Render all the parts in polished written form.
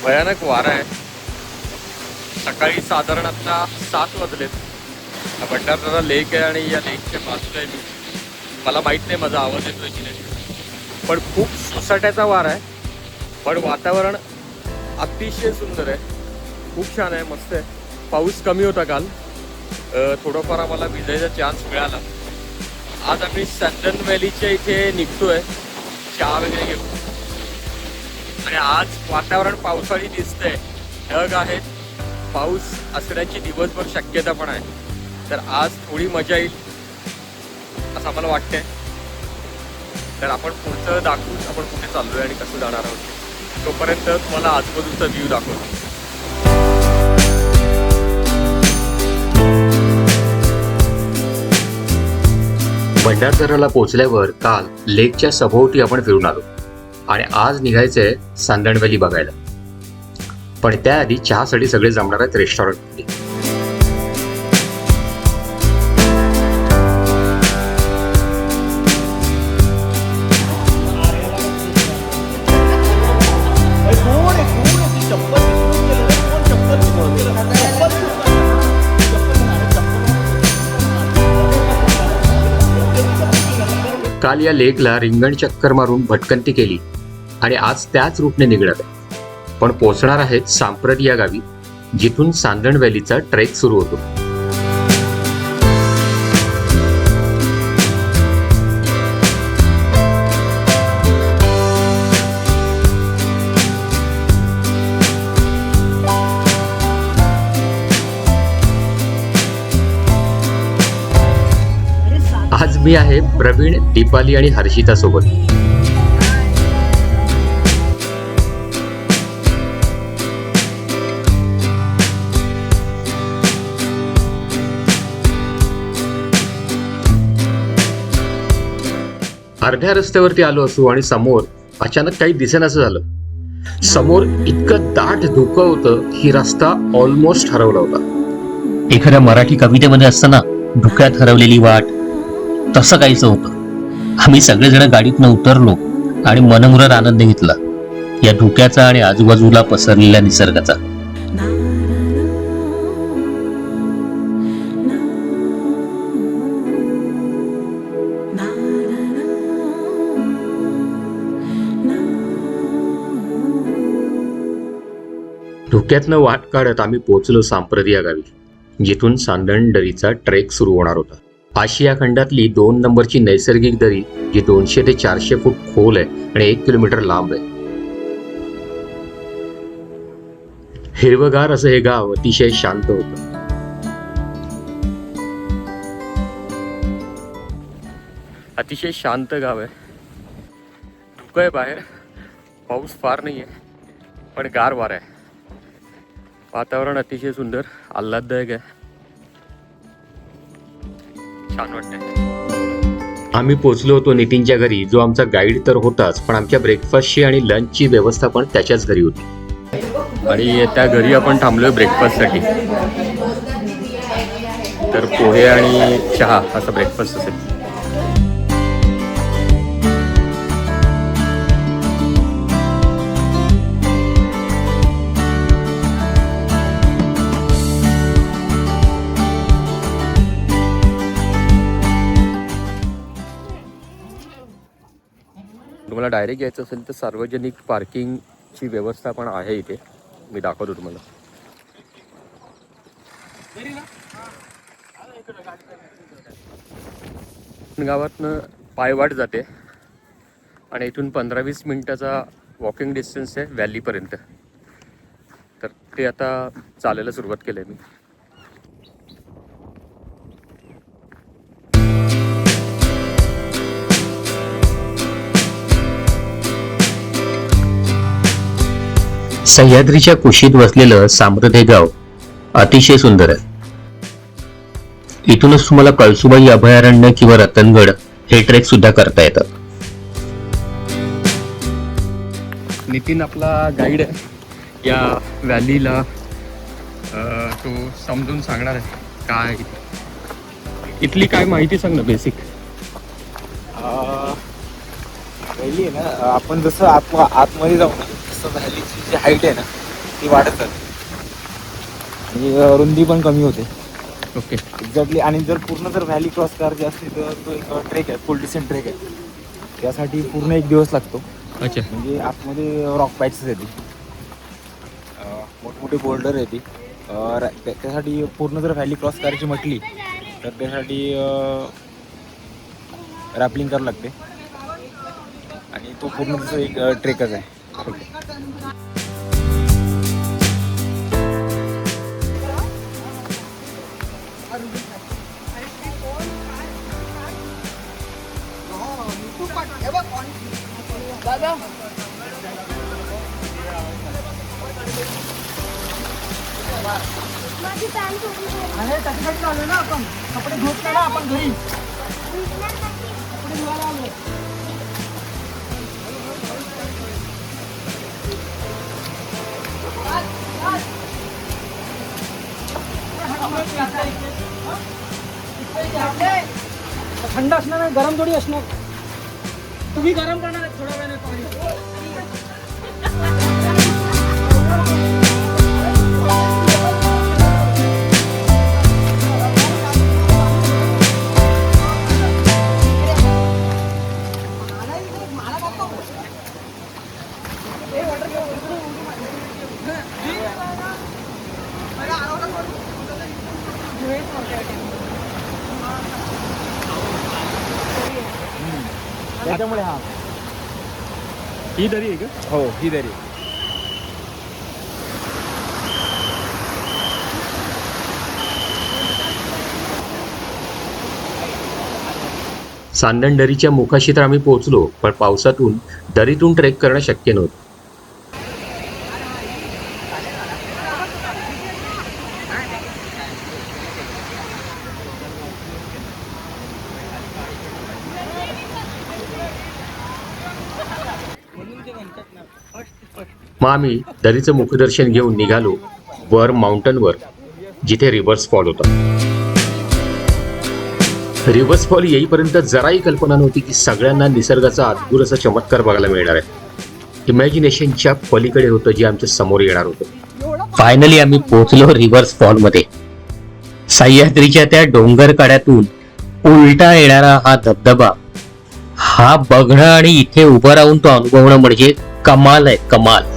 भयानक वारा आहे. सकाळी साधारण आता 7 वाजलेत. हा भंडारदरा लेक आहे आणि या लेकच्या बाजूला आहे मी. मला माहीत नाही माझा आवाज येतोय की नाही, पण खूप सोसाट्याचा वारा आहे. पण वातावरण अतिशय सुंदर आहे, खूप छान आहे, मस्त आहे. पाऊस कमी होता काल, थोडंफार आम्हाला भिजायचा चान्स मिळाला. आज आम्ही सँडन व्हॅलीच्या इथे निघतोय चहा वगैरे घेऊन. आणि आज वातावरण पावसाळी दिसतंय, ढग आहेत, पाऊस असण्याची दिवसभर शक्यता पण आहे. तर आज थोडी मजा येईल असं आम्हाला वाटतंय. तर आपण पुढचं दाखवू, आपण कुठे चाललोय आणि कसं जाणार आहोत. तोपर्यंत तुम्हाला आजूबाजूचा व्ह्यू दाखवतो. भंडारदऱ्याला पोहोचल्यावर काल लेकच्या सभोवती आपण फिरून आलो आणि आज निघायचंय सँडन व्हॅली बघायला. पण त्याआधी चहासाठी सगळे जमणार आहेत रेस्टॉरंटमध्ये. काल या लेकला रिंगण चक्कर मारून भटकंती केली आणि आज त्याच रूटने निघणार आहे. पण पोहोचणार आहेत सांप्रत या गावी, जिथून सँडन व्हॅलीचा ट्रेक सुरू होतो. आज मी आहे प्रवीण, दीपाली आणि हर्षिता सोबत. अर्ध्या रस्त्यावरती आलो असू आणि समोर अचानक काही दिसेनासं झालं. समोर इतकं दाट धुकं होतं की रस्ता ऑलमोस्ट हरवला होता. एखाद्या मराठी कवितेमध्ये असतं ना, धुक्यात हरवलेली वाट, तसं काहीच होतं. आम्ही सगळेजण गाडीतनं उतरलो आणि मनमुराद आनंद घेतला या धुक्याचा आणि आजूबाजूला पसरलेल्या निसर्गाचा. धुक्यातनं वाट काढत आम्ही पोहोचलो सांप्रत या गावी, जिथून सँडन दरीचा ट्रेक सुरू होणार होता. आशिया खंडातली 2 नंबरची नैसर्गिक दरी, जी 200 ते 400 फूट खोल आहे आणि 1 किलोमीटर लांब आहे. हिरवगार असं हे गाव अतिशय शांत होतं. अतिशय शांत गाव आहे. धुकं आहे बाहेर, पाऊस फार नाही आहे, पण गार वारा आहे. वातावरण अतिशय सुंदर, आल्हाददायक आहे, छान वाटतंय. आम्ही पोहोचलो होतो नितीनच्या घरी, जो आमचा गाईड तर होताच, पण आमच्या ब्रेकफास्टची आणि लंचची व्यवस्था पण त्याच्याच घरी होती. आणि त्या घरी आपण थांबलोय ब्रेकफास्टसाठी. तर पोहे आणि चहा असा ब्रेकफास्ट असेल. तुम्हाला डायरेक्ट यायचं असेल तर सार्वजनिक पार्किंगची व्यवस्था पण आहे इथे, मी दाखवतो तुम्हाला. गावातनं पायवाट जाते आणि इथून 15-20 मिनिटाचा वॉकिंग डिस्टन्स आहे व्हॅलीपर्यंत. तर ते आता चालायला सुरुवात केली आहे मी. सह्याद्रीच्या कुशीत वसलेलं सांप्रत हे गाव अतिशय सुंदर आहे. इथूनच तुम्हाला कळसुबाई अभयारण्य किंवा रतनगड हे ट्रेक सुद्धा करता येतात. नितीन आपला गाईड आहे या व्हॅलीला, तो समजून सांगणार आहे काय इथली काय माहिती सांग ना बेसिक. पहिली आहे ना, आपण जसं आतमध्ये जाऊ ना, तसं व्हॅलीची जी हाईट आहे ना ती वाढत जाते आणि रुंदी पण कमी होते ओके. एक्झॅक्टली. आणि जर पूर्ण जर व्हॅली क्रॉस करायची असली तर तो एक ट्रेक आहे, फुल डिसेंट ट्रेक आहे. त्यासाठी पूर्ण 1 दिवस लागतो. अच्छा. म्हणजे आतमध्ये रॉक पॅचेस येते, मोठमोठे बोल्डर येते. त्यासाठी पूर्ण जर व्हॅली क्रॉस करायची म्हटली तर त्यासाठी रॅपलिंग करावं लागते आणि तो पूर्ण तसं एक ट्रेकच आहे. थंड असणार नाही, गरम थोडी असणार. तुम्ही गरम करणार थोड्या वेळाने पाणी. त्याच्यामुळे ही दरी आहे का? हो, ही दरी. सांदण दरीच्या मुखाशी तर आम्ही पोहोचलो, पण पावसातून दरीतून ट्रेक करणं शक्य नव्हतं. मग आम्ही दरीचं मुखदर्शन घेऊन निघालो वर माउंटनवर, जिथे रिव्हर्स फॉल होता. रिव्हर्स फॉल येईपर्यंत जराही कल्पना नव्हती की सगळ्यांना निसर्गाचा अद्भुत असा चमत्कार बघायला मिळणार आहे. इमॅजिनेशनच्या पलीकडे होतं जे आमच्या समोर येणार होतं. फायनली आम्ही पोहोचलो रिव्हर्स फॉल मध्ये. सह्याद्रीच्या त्या डोंगर कड्यातून उलटा येणारा हा धबधबा, हा बघणं आणि इथे उभं राहून तो अनुभवणं म्हणजे कमाल आहे, कमाल.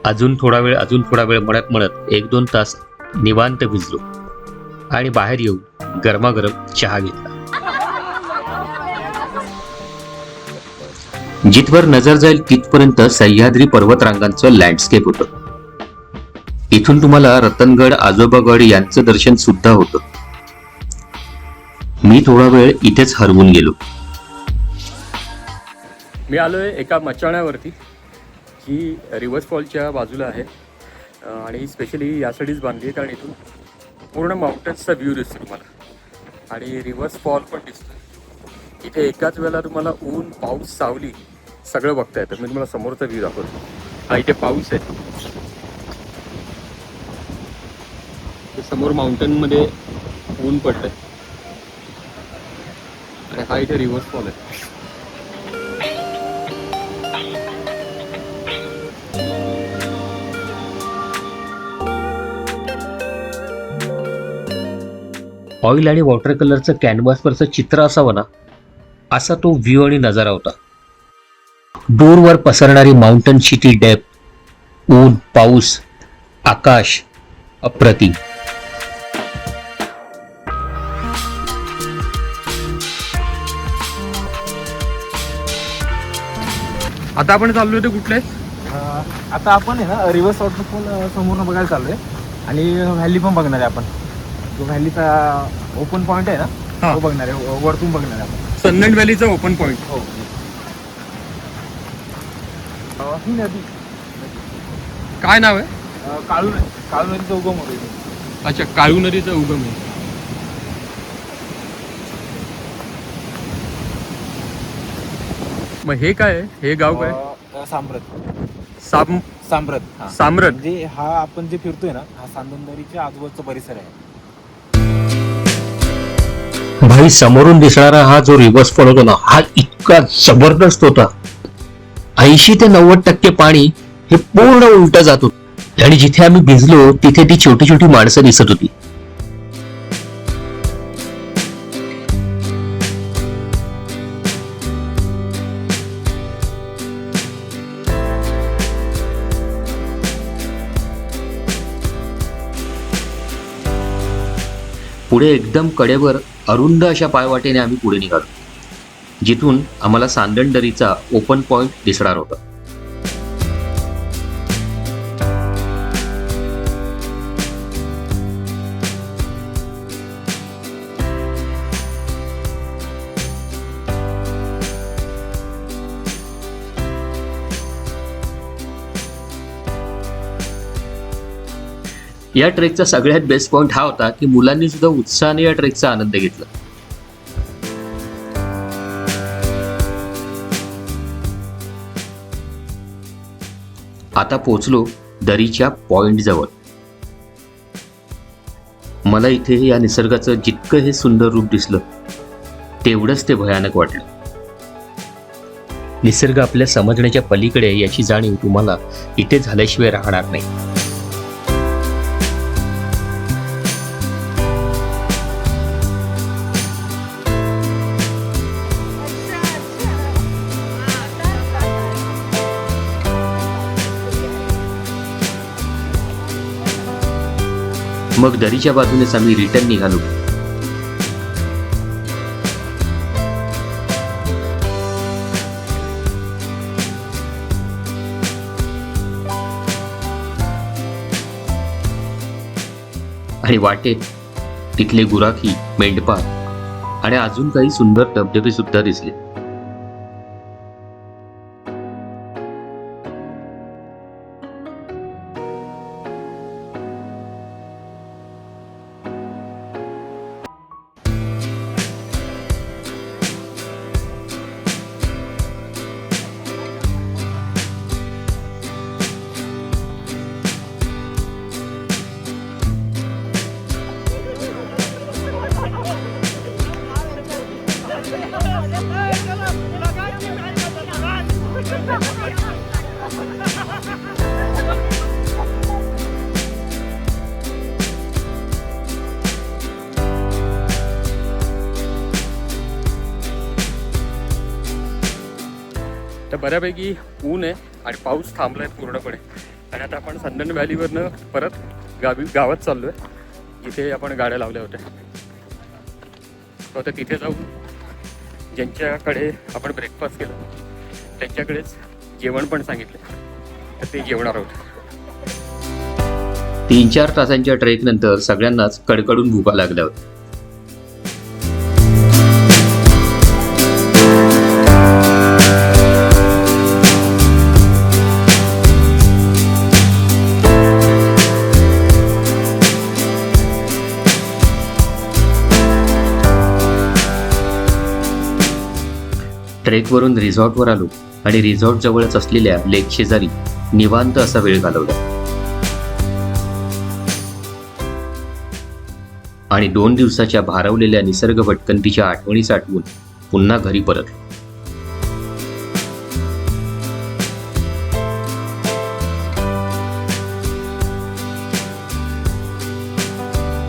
अजून थोडा वेळ म्हणत 1-2 तास निवांत भिजलो आणि बाहेर येऊन गरमागरम चहा घेतला. जिथवर नजर जाईल तिथपर्यंत सह्याद्री पर्वतरांगांचं लँडस्केप होतं. इथून तुम्हाला रतनगड, आजोबागड यांचं दर्शन सुद्धा होतं. मी थोडा वेळ इथेच हरवून गेलो. मी आलोय एका मचाण्यावरती, ही रिव्हर्स फॉलच्या बाजूला आहे आणि स्पेशली यासाठीच बांधली आहे कारण इथून पूर्ण माउंटन्सचा व्ह्यू दिसतो तुम्हाला आणि रिव्हर्स फॉल पण दिसतो. इथे एकाच वेळेला तुम्हाला ऊन, पाऊस, सावली सगळं बघता येतं. मी तुम्हाला समोरचा व्ह्यू दाखवतो. हा इथे पाऊस आहे, समोर माउंटनमध्ये ऊन पडलंय आणि हा इथे रिव्हर्स फॉल आहे. ऑइल आणि वॉटर कलरचं कॅनव्हासवरचं चित्र असावं ना, असा तो व्ह्यू आणि नजारा होता. दूरवर पसरणारी माउंटनची ती डेप्थ, ऊन, पाऊस, आकाश, अप्रतिम. आता आपण चाललो होतो कुठले? आता आपण आहे ना रिव्हर्स वॉटरफॉल समोरनं बघायला चाललोय आणि व्हॅली पण बघणार आहे आपण. जो व्हॅलीचा ओपन पॉईंट आहे ना, तो बघणार आहे, वरतून बघणार आहे आपण. सन्नड व्हॅलीचा ओपन पॉईंट. हो. ही नदी काय नाव आहे? काळू नदीचा उगम होतो इथे. अच्छा, काळू नदीचा उगम आहे. मग हे काय आहे? हे गाव काय? सांब्रत हा. साम्रत. म्हणजे हा आपण जे फिरतोय ना, हा सांदनदरीच्या आजूबाजूचा परिसर आहे. भाई समोरून दिसणारा हा जो रिव्हर्स फॉल होतो ना, हा इतका जबरदस्त होता. 80 ते 90% पाणी हे पूर्ण उलट जात होतं आणि जिथे आम्ही भिजलो तिथे ती छोटी छोटी माणसं दिसत होती. पुढे एकदम कडेवर अरुंद अशा पायवाटेने आम्ही पुढे निघालो, जिथून आम्हाला सांदणदरीचा ओपन पॉइंट दिसणार होता. या ट्रेकचा सगळ्यात बेस्ट पॉइंट हा होता की मुलांनी सुद्धा उत्साहाने या ट्रेकचा आनंद घेतला. आता पोहोचलो दरीच्या पॉइंट जवळ. मला इथे या निसर्गाचं जितकं हे सुंदर रूप दिसलं तेवढंच ते भयानक वाटलं. निसर्ग आपल्या समजण्याच्या पलीकडे याची जाणीव तुम्हाला इथे झाल्याशिवाय राहणार नाही. मग दरीच्या बाजूनेच आम्ही रिटर्न निघालो. आणि वाटेत तिथले गुराखी, मेंढपाळ आणि अजून काही सुंदर धबधबे सुद्धा दिसले. तर बऱ्यापैकी ऊन आहे आणि पाऊस थांबलाय पूर्णपणे. आणि आता आपण संदन व्हॅलीवरनं परत गावात चाललोय, जिथे आपण गाड्या लावल्या होत्या. तर तिथे जाऊन ज्यांच्याकडे आपण ब्रेकफास्ट केला त्यांच्याकडेच जेवण पण सांगितलं, तर ते जेवणार आहोत. 3-4 तासांच्या ट्रेक नंतर सगळ्यांनाच कडकडून भुका लागल्या होत्या. ट्रेकवरून रिसॉर्टवर आलो आणि रिसॉर्ट जवळच असलेल्या लेक शेजारी निवांत असा वेळ घालवला आणि 2 दिवसाच्या भारावलेल्या निसर्ग भटकंतीच्या आठवणी साठवून पुन्हा घरी परतलो.